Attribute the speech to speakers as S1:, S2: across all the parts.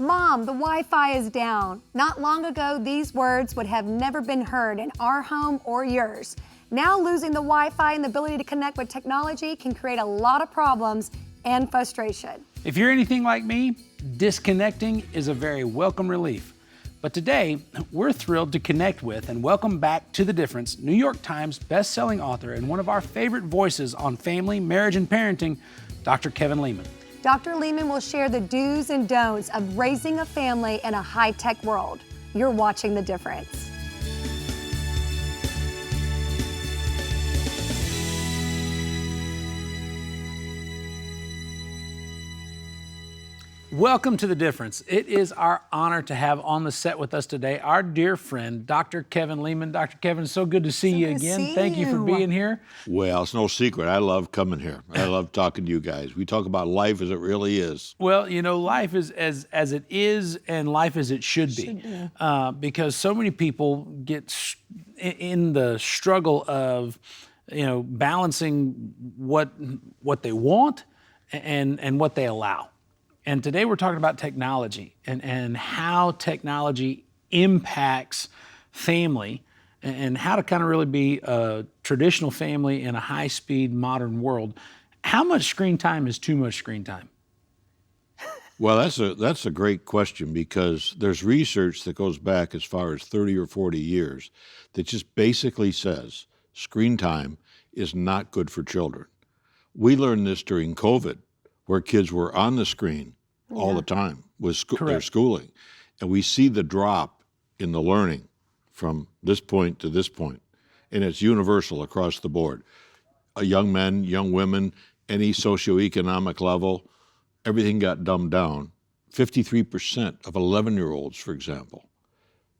S1: Mom, the Wi-Fi is down. Not long ago, these words would have never been heard in our home or yours. Now losing the Wi-Fi and the ability to connect with technology can create a lot of problems and frustration.
S2: If you're anything like me, disconnecting is a very welcome relief. But today, we're thrilled to connect with and welcome back to The Difference, New York Times best-selling author and one of our favorite voices on family, marriage, and parenting, Dr. Kevin Leman.
S1: Dr. Leman will share the do's and don'ts of raising a family in a high-tech world. You're watching The Difference.
S2: Welcome to The Difference. It is our honor to have on the set with us today our dear friend, Dr. Kevin Leman. Dr. Kevin, it's so good to see you again. Thank you for being here.
S3: Well, it's no secret. I love coming here. I love talking to you guys. We talk about life as it really is.
S2: Well, you know, life is as it is and life as it should be. Because so many people get in the struggle of, you know, balancing what they want and what they allow. And today we're talking about technology and how technology impacts family and how to kind of really be a traditional family in a high-speed modern world. How much screen time is too much screen time?
S3: Well, that's a great question, because there's research that goes back as far as 30 or 40 years that just basically says screen time is not good for children. We learned this during COVID, where kids were on the screen all the time with their schooling. And we see the drop in the learning from this point to this point. And it's universal across the board. Young men, young women, any socioeconomic level, everything got dumbed down. 53% of 11-year-olds, for example,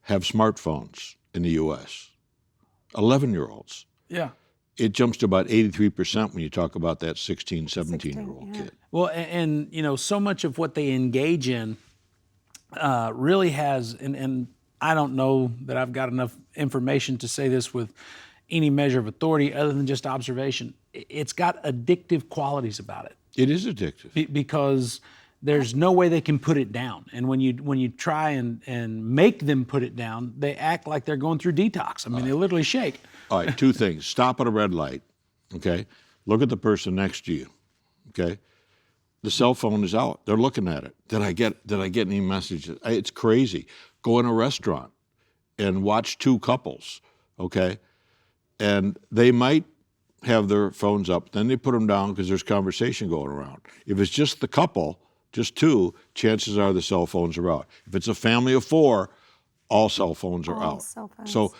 S3: have smartphones in the U.S. 11-year-olds.
S2: Yeah.
S3: It jumps to about 83% when you talk about that 16, 17-year-old kid.
S2: Well, and you know, so much of what they engage in really has, and I don't know that I've got enough information to say this with any measure of authority other than just observation. It's got addictive qualities about it.
S3: It is addictive.
S2: Because there's no way they can put it down. And when you try and make them put it down, they act like they're going through detox. I mean, they literally shake.
S3: All right, two things. Stop at a red light, okay? Look at the person next to you, okay? The cell phone is out. They're looking at it. Did I get any messages? It's crazy. Go in a restaurant and watch two couples, okay? And they might have their phones up. Then they put them down because there's conversation going around. If it's just the couple, just two, chances are the cell phones are out. If it's a family of four, all cell phones are out.
S1: Cell phones.
S3: So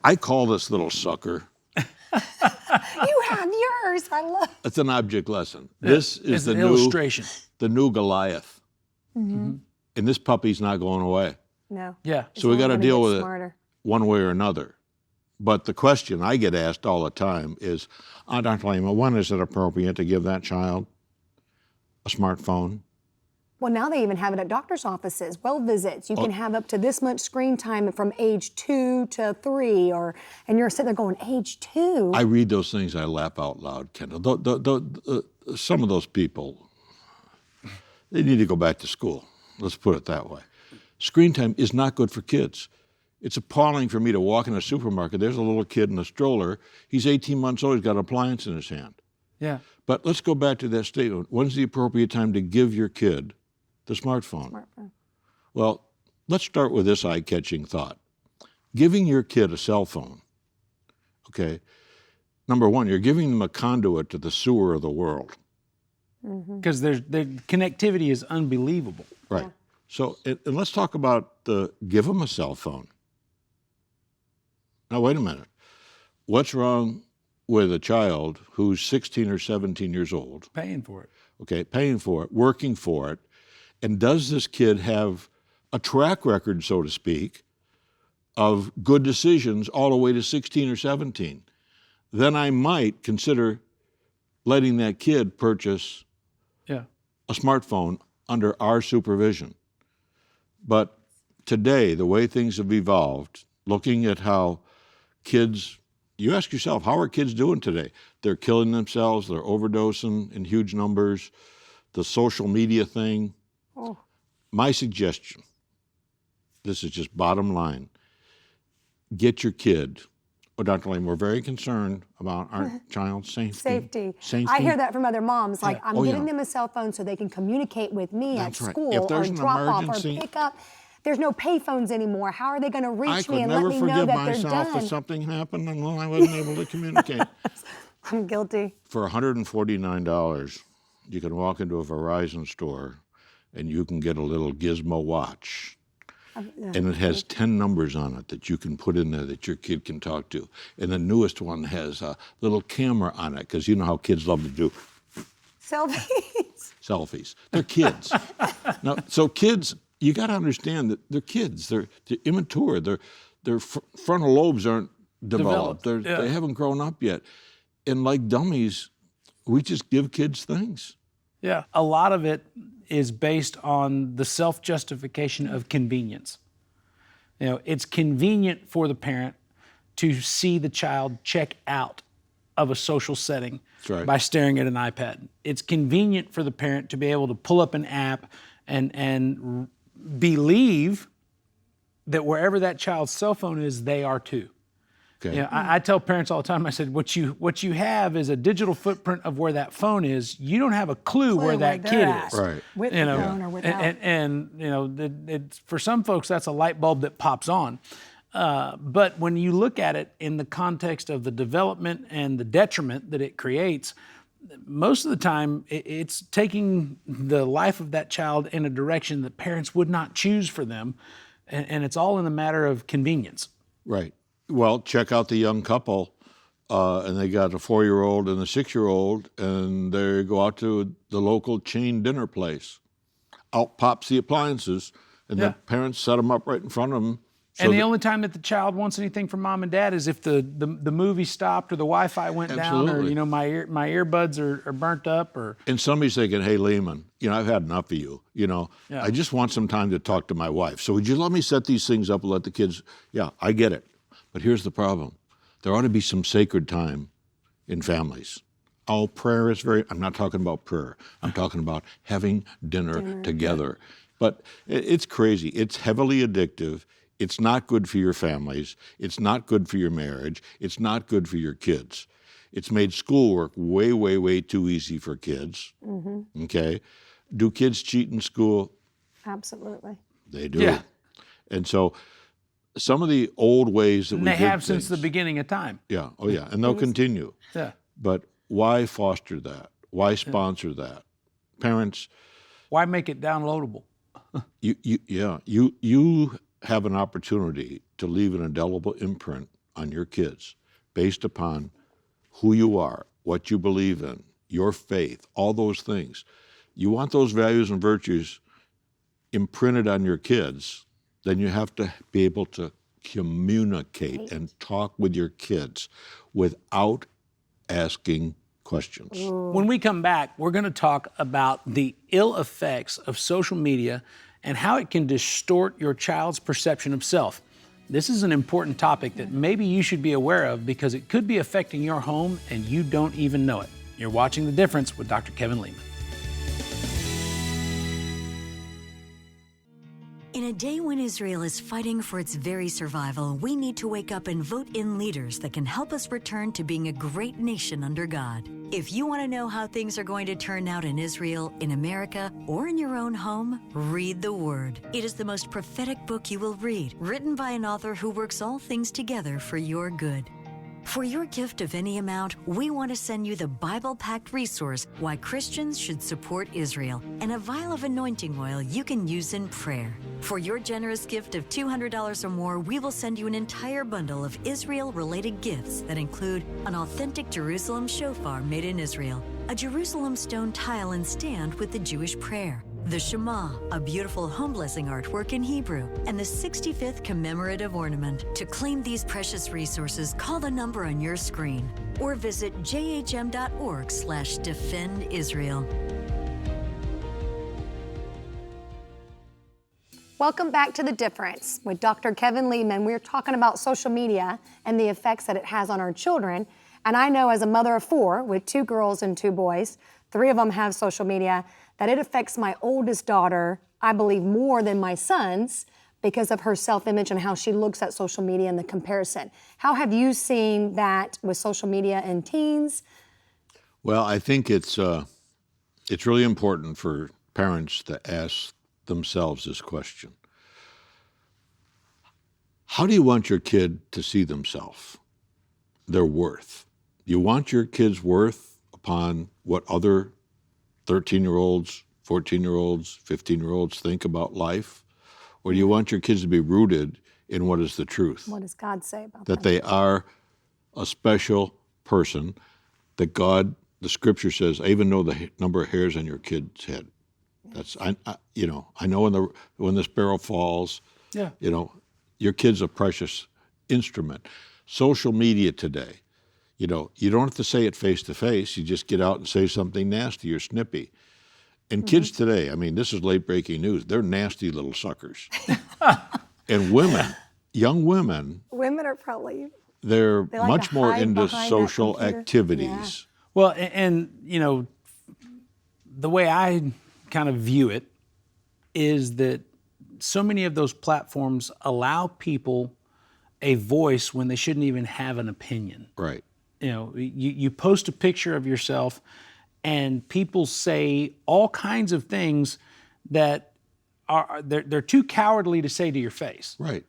S3: I call this little sucker.
S1: You have yours. I love it.
S3: It's an object lesson. This is
S2: an illustration.
S3: The new Goliath. Mm-hmm. And this puppy's not going away.
S1: No.
S2: Yeah.
S3: So we got to deal with
S1: it
S3: one way or another. But the question I get asked all the time is, Dr. Leman, when is it appropriate to give that child a smartphone?
S1: Well, now they even have it at doctor's offices, well visits. You can have up to this much screen time from age 2 to 3, and you're sitting there going, age 2?
S3: I read those things, I laugh out loud, Kendal. Some of those people, they need to go back to school. Let's put it that way. Screen time is not good for kids. It's appalling for me to walk in a supermarket. There's a little kid in a stroller. He's 18 months old. He's got an appliance in his hand.
S2: Yeah.
S3: But let's go back to that statement. When's the appropriate time to give your kid the smartphone? Well, let's start with this eye-catching thought. Giving your kid a cell phone, okay, number one, you're giving them a conduit to the sewer of the world.
S2: Because their connectivity is unbelievable.
S3: Right.
S1: Yeah.
S3: So, and let's talk about give them a cell phone. Now, wait a minute. What's wrong with a child who's 16 or 17 years old?
S2: Paying for it.
S3: Okay, paying for it, working for it. And does this kid have a track record, so to speak, of good decisions all the way to 16 or 17? Then I might consider letting that kid purchase a smartphone under our supervision. But today, the way things have evolved, looking at how kids, you ask yourself, how are kids doing today? They're killing themselves, they're overdosing in huge numbers, the social media thing. My suggestion, this is just bottom line, get your kid. Well, Dr. Leman, we're very concerned about our child's safety.
S1: I hear that from other moms. Like, I'm
S3: Oh,
S1: getting
S3: yeah.
S1: them a cell phone so they can communicate with me
S3: That's
S1: at
S3: right.
S1: school
S3: If there's
S1: or
S3: an
S1: drop off or
S3: emergency-
S1: pick up. There's no pay phones anymore. How are they going to
S3: I
S1: reach me
S3: could
S1: and let
S3: never
S1: me know
S3: forgive
S1: that they're
S3: myself
S1: done?
S3: if something happened and I wasn't able to communicate.
S1: I'm guilty.
S3: For $149, you can walk into a Verizon store and you can get a little gizmo watch. And it has 10 numbers on it that you can put in there that your kid can talk to. And the newest one has a little camera on it, because you know how kids love to do selfies. They're kids. Now, so kids, you got to understand that they're kids. They're immature. Their frontal lobes aren't developed. They haven't grown up yet. And like dummies, we just give kids things.
S2: Yeah, a lot of it is based on the self-justification of convenience. You know, it's convenient for the parent to see the child check out of a social setting by staring at an iPad. It's convenient for the parent to be able to pull up an app and believe that wherever that child's cell phone is, they are too.
S3: Okay.
S2: You know, I tell parents all the time, I said, what you have is a digital footprint of where that phone is. You don't have a clue where that kid is.
S3: Right.
S1: With
S2: You
S1: the
S2: know,
S1: phone or without.
S2: and you know, it's, for some folks, that's a light bulb that pops on. But when you look at it in the context of the development and the detriment that it creates, most of the time it's taking the life of that child in a direction that parents would not choose for them. And it's all in a matter of convenience.
S3: Right. Well, check out the young couple, and they got a 4-year-old and a 6-year-old, and they go out to the local chain dinner place. Out pops the appliances, and the parents set them up right in front of them.
S2: And the only time that the child wants anything from mom and dad is if the movie stopped or the Wi-Fi went down, or you know, my earbuds are burnt up, or.
S3: And somebody's thinking, hey, Leman, you know, I've had enough of you. You know, I just want some time to talk to my wife. So would you let me set these things up and let the kids? Yeah, I get it. But here's the problem. There ought to be some sacred time in families. Oh, prayer is I'm not talking about prayer. I'm talking about having dinner together. But it's crazy. It's heavily addictive. It's not good for your families. It's not good for your marriage. It's not good for your kids. It's made schoolwork way, way, way too easy for kids. Mm-hmm. Okay? Do kids cheat in school?
S1: Absolutely.
S3: They do.
S2: Yeah.
S3: And so some of the old ways that we
S2: they
S3: did
S2: have since the
S3: things-
S2: beginning of time.
S3: Yeah. Oh, yeah. And they'll continue.
S2: Yeah.
S3: But why foster that? Why sponsor that? Parents,
S2: Why make it downloadable?
S3: you have an opportunity to leave an indelible imprint on your kids based upon who you are, what you believe in, your faith, all those things. You want those values and virtues imprinted on your kids, then you have to be able to communicate and talk with your kids without asking questions.
S2: When we come back, we're going to talk about the ill effects of social media and how it can distort your child's perception of self. This is an important topic that maybe you should be aware of because it could be affecting your home and you don't even know it. You're watching The Difference with Dr. Kevin Leman.
S4: In a day when Israel is fighting for its very survival, we need to wake up and vote in leaders that can help us return to being a great nation under God. If you want to know how things are going to turn out in Israel, in America, or in your own home, read the Word. It is the most prophetic book you will read, written by an author who works all things together for your good. For your gift of any amount, we want to send you the Bible-packed resource, Why Christians Should Support Israel, and a vial of anointing oil you can use in prayer. For your generous gift of $200 or more, we will send you an entire bundle of Israel-related gifts that include an authentic Jerusalem shofar made in Israel, a Jerusalem stone tile and stand with the Jewish prayer, the Shema, a beautiful home blessing artwork in Hebrew, and the 65th commemorative ornament. To claim these precious resources, call the number on your screen or visit jhm.org/defendisrael.
S1: Welcome back to The Difference with Dr. Kevin Leman. We're talking about social media and the effects that it has on our children. And I know as a mother of 4 with 2 girls and 2 boys, 3 of them have social media, that it affects my oldest daughter I believe, more than my son's because of her self-image and how she looks at social media and the comparison. How have you seen that with social media and teens?
S3: Well, I think it's really important for parents to ask themselves this question. How do you want your kid to see themselves, their worth? You want your kid's worth upon what other 13-year-olds, 14-year-olds, 15-year-olds think about life? Or do you want your kids to be rooted in what is the truth?
S1: What does God say about
S3: That they are a special person, that God, the scripture says, I even know the number of hairs on your kid's head. That's, I know when the sparrow falls,
S2: Yeah.
S3: Your kid's a precious instrument. Social media today, you don't have to say it face to face. You just get out and say something nasty or snippy. And kids today, this is late breaking news, they're nasty little suckers. And women, young women,
S1: Women are probably...
S3: they're
S1: like
S3: much
S1: to
S3: more
S1: hide
S3: into
S1: behind that
S3: social
S1: computer.
S3: activities.
S2: Well, and the way I kind of view it is that so many of those platforms allow people a voice when they shouldn't even have an opinion.
S3: Right.
S2: You post a picture of yourself and people say all kinds of things that they're too cowardly to say to your face.
S3: Right.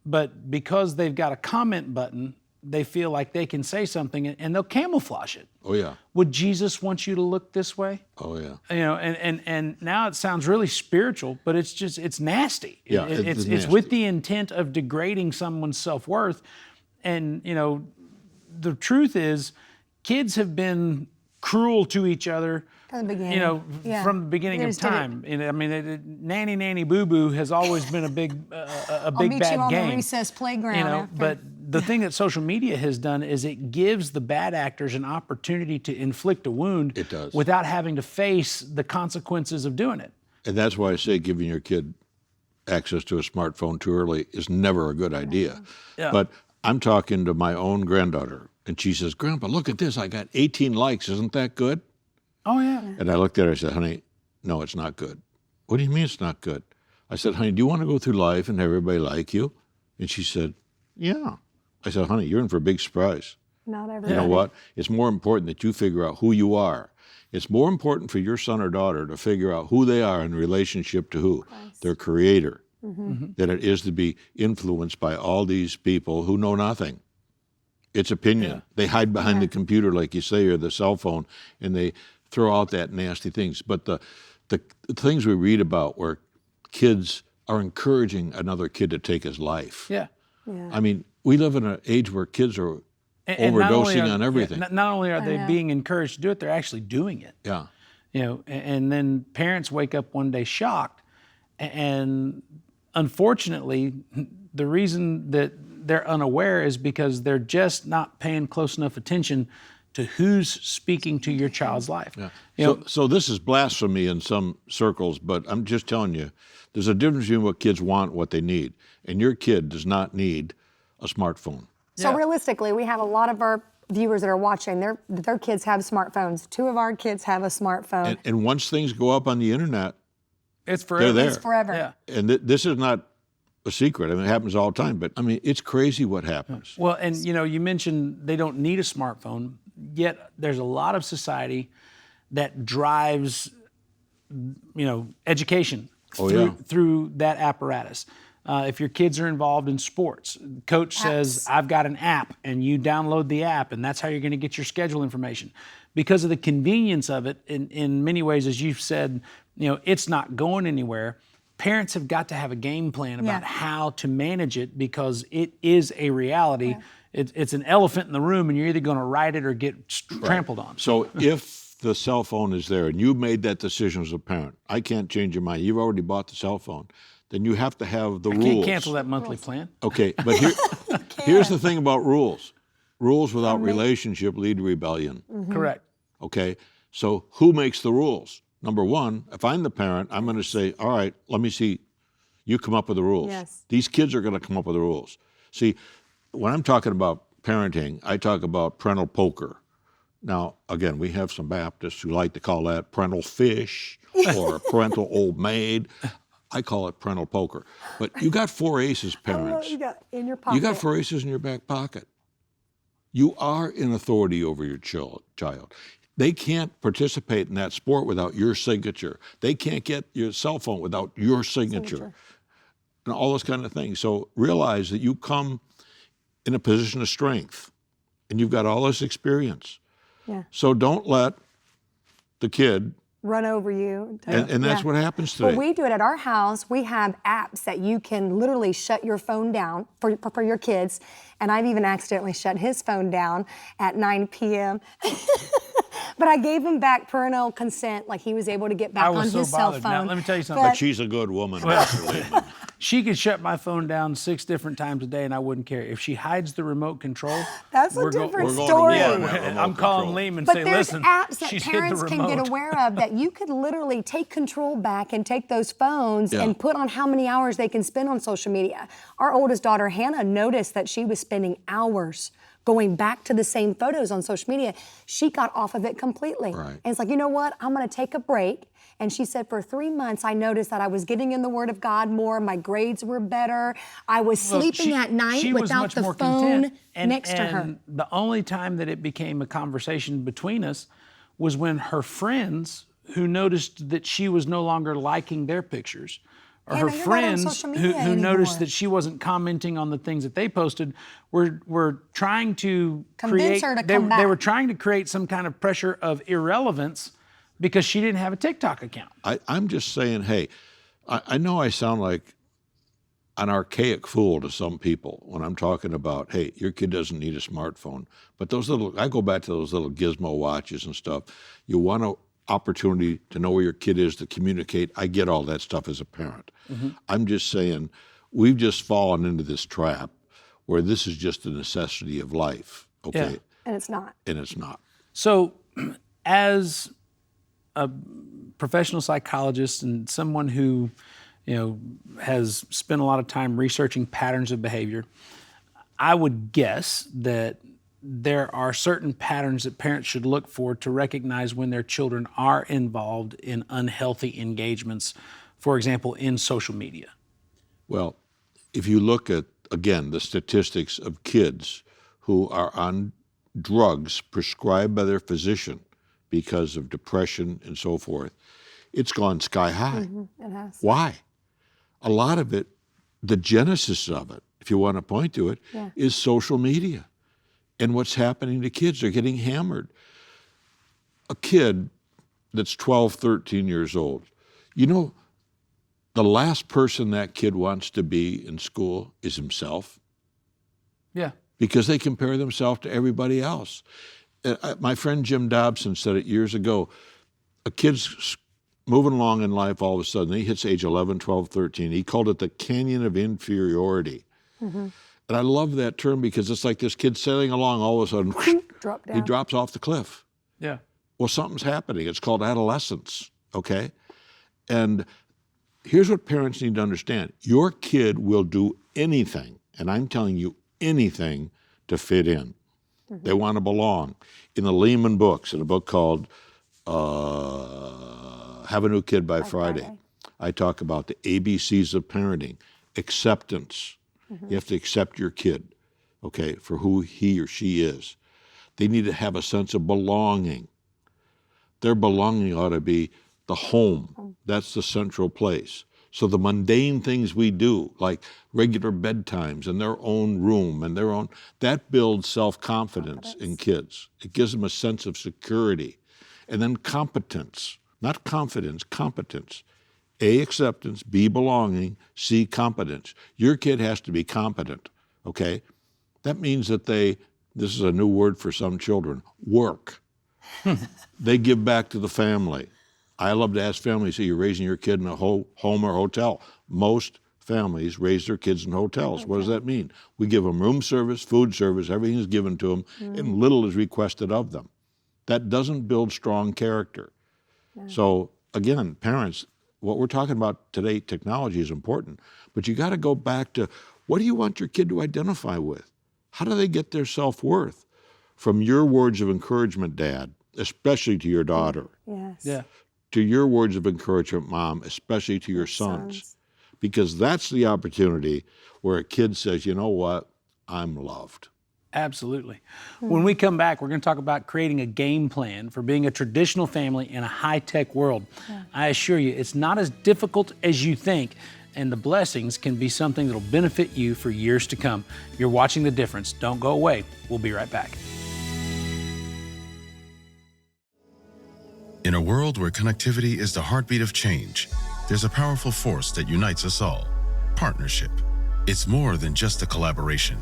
S2: But because they've got a comment button, they feel like they can say something and they'll camouflage it.
S3: Oh, yeah.
S2: Would Jesus want you to look this way?
S3: Oh, yeah.
S2: And now it sounds really spiritual, but it's nasty.
S3: Yeah,
S2: It's
S3: nasty.
S2: with the intent of degrading someone's self-worth. And, the truth is, kids have been cruel to each other
S1: From the beginning.
S2: from the beginning
S1: They
S2: of
S1: just did it.
S2: time. Nanny, nanny, boo, boo has always been a big,
S1: I'll
S2: big
S1: meet
S2: bad
S1: you on
S2: game.
S1: the recess playground after.
S2: But the thing that social media has done is it gives the bad actors an opportunity to inflict a wound.
S3: It does.
S2: Without having to face the consequences of doing it.
S3: And that's why I say giving your kid access to a smartphone too early is never a good idea.
S2: Yeah.
S3: But I'm talking to my own granddaughter, and she says, Grandpa, look at this. I got 18 likes. Isn't that good?
S2: Oh, yeah.
S3: And I looked at her, I said, honey, no, it's not good. What do you mean it's not good? I said, honey, do you want to go through life and have everybody like you? And she said, yeah. I said, honey, you're in for a big surprise.
S1: Not everybody.
S3: You know what? It's more important that you figure out who you are. It's more important for your son or daughter to figure out who they are in relationship to who? Their creator, than it is to be influenced by all these people who know nothing. It's opinion.
S2: Yeah.
S3: They hide behind the computer, like you say, or the cell phone, and they throw out that nasty things. But the things we read about where kids are encouraging another kid to take his life.
S2: Yeah.
S3: We live in an age where kids are
S2: And not only
S3: overdosing
S2: are-
S3: on everything.
S2: Not only are they
S1: know.
S2: being encouraged to do it, they're actually doing it.
S3: Yeah.
S2: And then parents wake up one day shocked. And unfortunately, the reason that they're unaware is because they're just not paying close enough attention to who's speaking to your child's life.
S3: Yeah. So this is blasphemy in some circles, but I'm just telling you, there's a difference between what kids want, what they need. And your kid does not need a smartphone.
S1: So
S2: Yeah.
S1: realistically, we have a lot of our viewers that are watching, their kids have smartphones. 2 of our kids have a smartphone.
S3: And once things go up on the internet,
S2: It's forever.
S3: They're there.
S1: It's forever.
S2: Yeah.
S3: and this is not a secret. It happens all the time, but it's crazy what happens.
S2: Well, and you mentioned they don't need a smartphone, yet there's a lot of society that drives, education through that apparatus. If your kids are involved in sports, coach says, I've got an app, and you download the app, and that's how you're going to get your schedule information. Because of the convenience of it, in many ways, as you've said, it's not going anywhere. Parents have got to have a game plan about how to manage it because it is a reality. Yeah. It's an elephant in the room, and you're either going to ride it or get trampled on.
S3: So if the cell phone is there and you made that decision as a parent, I can't change your mind. You've already bought the cell phone. Then you have to have the rules.
S2: Can't cancel that monthly plan.
S3: Okay, but here's the thing about rules. Rules without relationship lead to rebellion.
S2: Correct.
S3: Okay, so who makes the rules? Number one, if I'm the parent, I'm going to say, all right, let me see. You come up with the rules.
S1: Yes.
S3: These kids are going to come up with the rules. See, when I'm talking about parenting, I talk about parental poker. Now, again, we have some Baptists who like to call that parental fish or parental old maid. I call it parental poker. But you got 4 aces, parents.
S1: You got in your pocket.
S3: You got 4 aces in your back pocket. You are in authority over your child. They can't participate in that sport without your signature. They can't get your cell phone without your signature. And all those kind of things. So realize that you come in a position of strength and you've got all this experience.
S1: Yeah.
S3: So don't let the kid
S1: run over you.
S3: and that's what happens today.
S1: Well, we do it at our house. We have apps that you can literally shut your phone down for your kids. And I've even accidentally shut his phone down at 9 p.m. But I gave him back parental consent, like he was able to get back on his cell phone.
S2: Now, let me tell you something.
S3: But she's a good woman, Dr. Leman.
S2: She could shut my phone down 6 different times a day and I wouldn't care. If she hides the remote control,
S1: that's a different
S3: we're going to
S1: story.
S3: war on that remote
S2: I'm calling
S3: control.
S2: Leman and
S1: But
S2: say,
S1: there's
S2: listen,
S1: apps that
S2: she's hid the
S1: parents can
S2: remote.
S1: get aware of that you could literally take control back and take those phones
S3: Yeah.
S1: and put on how many hours they can spend on social media. Our oldest daughter, Hannah, noticed that she was spending hours going back to the same photos on social media. She got off of it completely.
S3: Right.
S1: And it's like, you know what? I'm going to take a break. And she said, for 3 months, I noticed that I was getting in the Word of God more. My grades were better. I was sleeping at night
S2: she was
S1: without
S2: much
S1: the
S2: more
S1: phone
S2: content.
S1: next to her.
S2: And the only time that it became a conversation between us was when her friends who noticed that she was no longer liking their pictures, or
S1: Hannah,
S2: her
S1: you're not on
S2: friends
S1: social
S2: who
S1: media
S2: noticed
S1: anymore.
S2: that she wasn't commenting on the things that they posted, were trying to
S1: Convince
S2: create.
S1: her to
S2: they,
S1: come
S2: they were
S1: back.
S2: trying to create some kind of pressure of irrelevance because she didn't have a TikTok account.
S3: I'm just saying, hey, I know I sound like an archaic fool to some people when I'm talking about, hey, your kid doesn't need a smartphone. But I go back to those little gizmo watches and stuff. You want an opportunity to know where your kid is, to communicate. I get all that stuff as a parent.
S2: Mm-hmm.
S3: I'm just saying, we've just fallen into this trap where this is just a necessity of life, okay?
S2: Yeah.
S1: And it's not.
S3: And it's not.
S2: So, as a professional psychologist and someone who, has spent a lot of time researching patterns of behavior, I would guess that there are certain patterns that parents should look for to recognize when their children are involved in unhealthy engagements, for example, in social media.
S3: Well, if you look at, again, the statistics of kids who are on drugs prescribed by their physician because of depression and so forth, it's gone sky high.
S1: It has.
S3: Why? A lot of it, the genesis of it, if you want to point to it, is social media. And what's happening to kids, they're getting hammered. A kid that's 12, 13 years old, the last person that kid wants to be in school is himself,
S2: Yeah.
S3: because they compare themselves to everybody else. My friend Jim Dobson said it years ago. A kid's moving along in life, all of a sudden, he hits age 11, 12, 13. He called it the canyon of inferiority. And I love that term because it's like this kid sailing along, all of a sudden,
S1: Drop down.
S3: he drops off the cliff.
S2: Yeah.
S3: Well, something's happening. It's called adolescence, okay? And here's what parents need to understand. Your kid will do anything, and I'm telling you anything, to fit in. They want to belong. In the Leman books, in a book called Have a New Kid by Friday, I talk about the ABCs of parenting. Acceptance. You have to accept your kid, okay, for who he or she is. They need to have a sense of belonging. Their belonging ought to be the home. That's the central place. So the mundane things we do, like regular bedtimes and their own room and their own, that builds self-confidence in kids. It gives them a sense of security. And then competence, not confidence, competence. A, acceptance, B, belonging, C, competence. Your kid has to be competent, okay? That means that this is a new word for some children, work. They give back to the family. I love to ask families, so you're raising your kid in a home or hotel. Most families raise their kids in hotels. What does that mean? We give them room service, food service, everything is given to them, and little is requested of them. That doesn't build strong character. So again, parents, what we're talking about today, technology is important, but you got to go back to, what do you want your kid to identify with? How do they get their self-worth? From your words of encouragement, Dad, especially to your daughter,
S1: Yes.
S2: Yeah.
S3: to your words of encouragement, Mom, especially to your sons. Because that's the opportunity where a kid says, you know what, I'm loved.
S2: Absolutely. When we come back, we're going to talk about creating a game plan for being a traditional family in a high-tech world. I assure you, it's not as difficult as you think, and the blessings can be something that'll benefit you for years to come. You're watching The Difference. Don't go away. We'll be right back.
S5: In a world where connectivity is the heartbeat of change, there's a powerful force that unites us all: partnership. It's more than just a collaboration.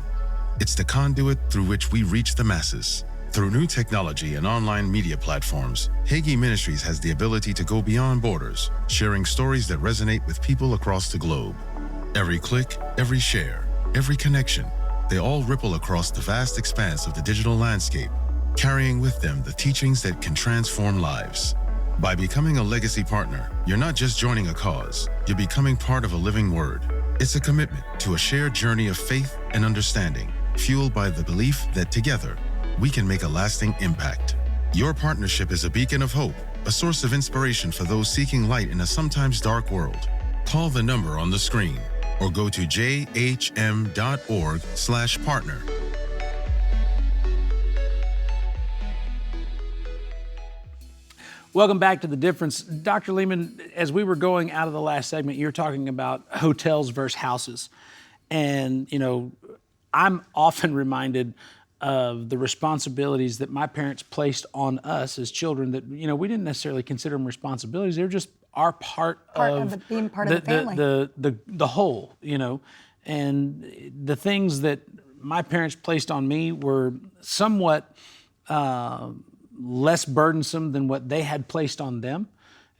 S5: It's the conduit through which we reach the masses. Through new technology and online media platforms, Hagee Ministries has the ability to go beyond borders, sharing stories that resonate with people across the globe. Every click, every share, every connection, they all ripple across the vast expanse of the digital landscape, carrying with them the teachings that can transform lives. By becoming a legacy partner, you're not just joining a cause, you're becoming part of a living word. It's a commitment to a shared journey of faith and understanding, fueled by the belief that together, we can make a lasting impact. Your partnership is a beacon of hope, a source of inspiration for those seeking light in a sometimes dark world. Call the number on the screen or go to jhm.org/partner.
S2: Welcome back to The Difference. Dr. Leman, as we were going out of the last segment, you're talking about hotels versus houses. And, you know, I'm often reminded of the responsibilities that my parents placed on us as children that, you know, we didn't necessarily consider them responsibilities. They were just our part of
S1: being part of the family.
S2: The whole, you know. And the things that my parents placed on me were somewhat less burdensome than what they had placed on them.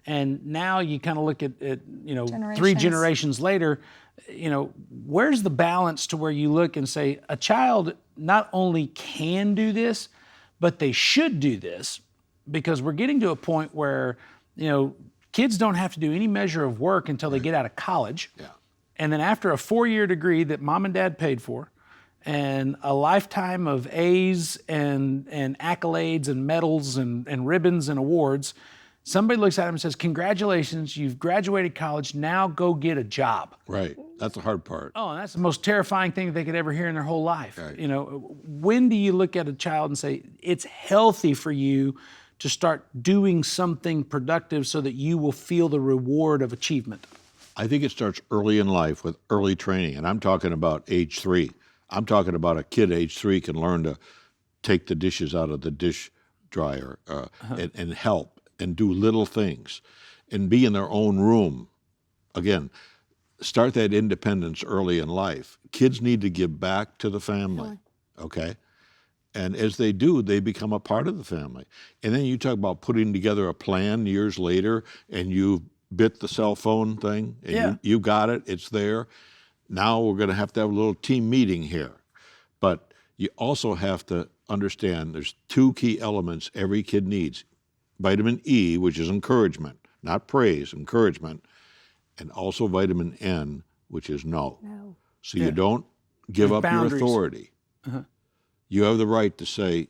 S2: And now you kind of look at you know, 3 generations later, you know, where's the balance to where you look and say a child not only can do this, but they should do this, because we're getting to a point where, you know, kids don't have to do any measure of work until they get out of college.
S3: Yeah.
S2: And then after a 4-year degree that mom and dad paid for, and a lifetime of A's and accolades and medals and ribbons and awards, somebody looks at them and says, congratulations, you've graduated college, now go get a job.
S3: Right. That's the hard part.
S2: Oh, and that's the most terrifying thing that they could ever hear in their whole life.
S3: Right.
S2: You know, when do you look at a child and say, it's healthy for you to start doing something productive so that you will feel the reward of achievement?
S3: I think it starts early in life with early training, and I'm talking about age 3. I'm talking about a kid age 3 can learn to take the dishes out of the dish dryer and help and do little things and be in their own room. Again, start that independence early in life. Kids need to give back to the family, okay? And as they do, they become a part of the family. And then you talk about putting together a plan years later, and you bit the cell phone thing, and you got it, it's there. Now we're going to have a little team meeting here. But you also have to understand there's 2 key elements every kid needs. Vitamin E, which is encouragement, not praise, encouragement, and also vitamin N, which is no. So you don't give up
S2: boundaries.
S3: your authority. You have the right to say,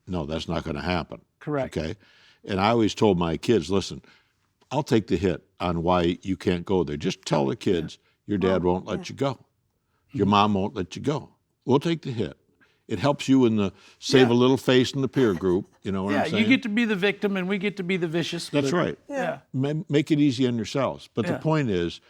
S3: no, that's not going to happen.
S2: Correct.
S3: Okay? And I always told my kids, listen, I'll take the hit on why you can't go there. Just tell the kids your dad won't let you go. Your mom won't let you go. We'll take the hit. It helps you in the save a little face in the peer group. You know what I'm saying?
S2: You get to be the victim and we get to be the vicious.
S3: That's right.
S2: Yeah.
S3: Make it easy on yourselves. But the point is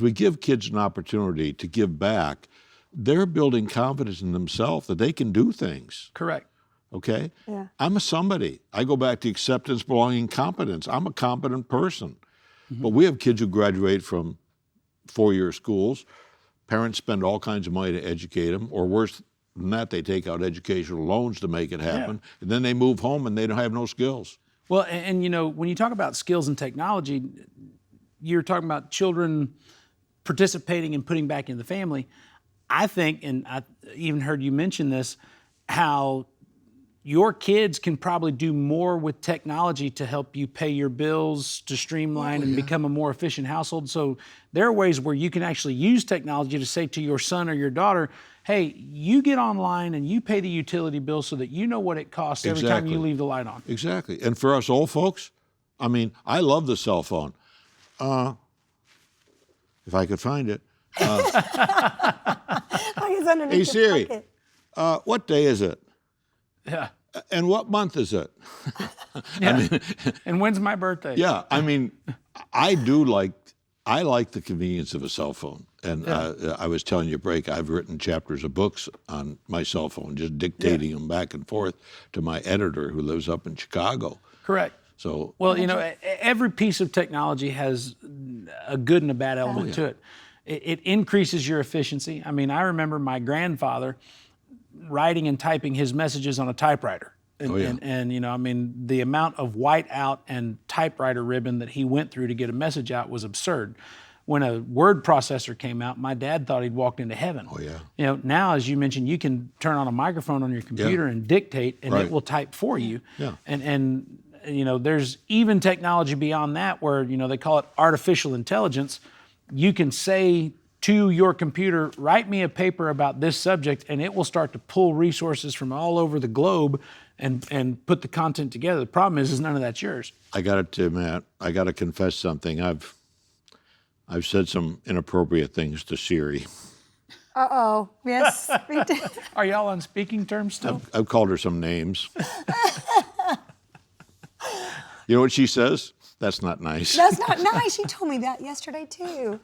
S3: we give kids an opportunity to give back, they're building confidence in themselves that they can do things.
S2: Correct.
S3: Okay?
S1: Yeah.
S3: I'm a somebody. I go back to acceptance, belonging, competence. I'm a competent person. But we have kids who graduate from 4-year schools. Parents spend all kinds of money to educate them, or worse than that, they take out educational loans to make it happen. And then they move home and they don't have no skills.
S2: Well, and you know, when you talk about skills and technology, you're talking about children participating and putting back in the family. I think, and I even heard you mention this, how your kids can probably do more with technology to help you pay your bills, to streamline and become a more efficient household. So there are ways where you can actually use technology to say to your son or your daughter, hey, you get online and you pay the utility bill so that you know what it costs every time you leave the light on.
S3: Exactly. And for us old folks, I mean, I love the cell phone. If I could find it. Hey, Siri, what day is it?
S2: Yeah.
S3: And what month is it?
S2: Yeah. I mean, and when's my birthday?
S3: Yeah, I mean, I like the convenience of a cell phone. And I was telling you, Break, I've written chapters of books on my cell phone, just dictating them back and forth to my editor who lives up in Chicago.
S2: Correct.
S3: So,
S2: well, you know, every piece of technology has a good and a bad element to it. It increases your efficiency. I mean, I remember my grandfather writing and typing his messages on a typewriter. And you know, I mean, the amount of whiteout and typewriter ribbon that he went through to get a message out was absurd. When a word processor came out, my dad thought he'd walked into heaven.
S3: Oh, yeah.
S2: You know, now, as you mentioned, you can turn on a microphone on your computer and dictate, and it will type for you.
S3: Yeah.
S2: And you know, there's even technology beyond that where, you know, they call it artificial intelligence. You can say to your computer, write me a paper about this subject, and it will start to pull resources from all over the globe and put the content together. The problem is none of that's yours.
S3: I got to, Matt, I got to confess something. I've said some inappropriate things to Siri.
S1: Uh-oh, yes, we did.
S2: Are y'all on speaking terms still?
S3: I've called her some names. You know what she says? That's not nice.
S1: That's not nice. She told me that yesterday, too.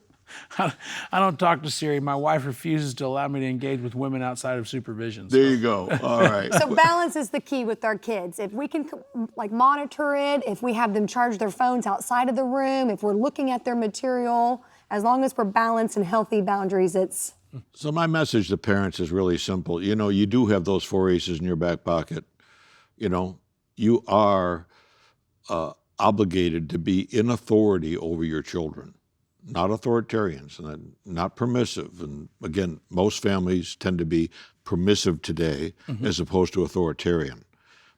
S2: I don't talk to Siri. My wife refuses to allow me to engage with women outside of supervision.
S3: There you go. All right.
S1: So balance is the key with our kids. If we can like monitor it, if we have them charge their phones outside of the room, if we're looking at their material, as long as we're balanced and healthy boundaries, it's...
S3: So my message to parents is really simple. You know, you do have those 4 aces in your back pocket. You know, you are obligated to be in authority over your children, not authoritarians, and not permissive. And again, most families tend to be permissive today as opposed to authoritarian.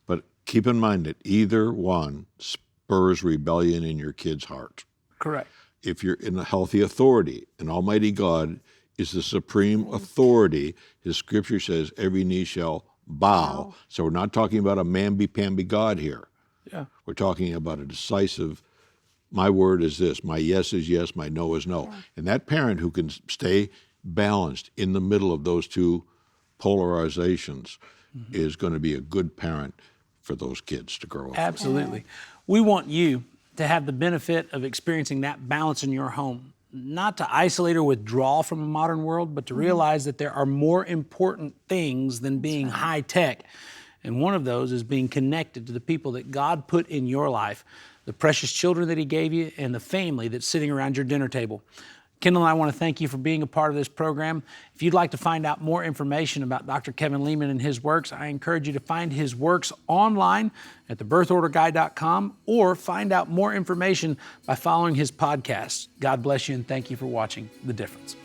S3: But keep in mind that either one spurs rebellion in your kid's heart.
S2: Correct.
S3: If you're in a healthy authority, and Almighty God is the supreme authority, His scripture says every knee shall bow. So we're not talking about a mamby-pamby God here.
S2: Yeah.
S3: We're talking about a decisive, my word is this, my yes is yes, my no is no. And that parent who can stay balanced in the middle of those two polarizations is going to be a good parent for those kids to grow up.
S2: Absolutely. We want you to have the benefit of experiencing that balance in your home, not to isolate or withdraw from a modern world, but to realize that there are more important things than being high tech. And one of those is being connected to the people that God put in your life, the precious children that He gave you, and the family that's sitting around your dinner table. Kendal and I want to thank you for being a part of this program. If you'd like to find out more information about Dr. Kevin Leman and his works, I encourage you to find his works online at thebirthorderguy.com or find out more information by following his podcast. God bless you and thank you for watching The Difference.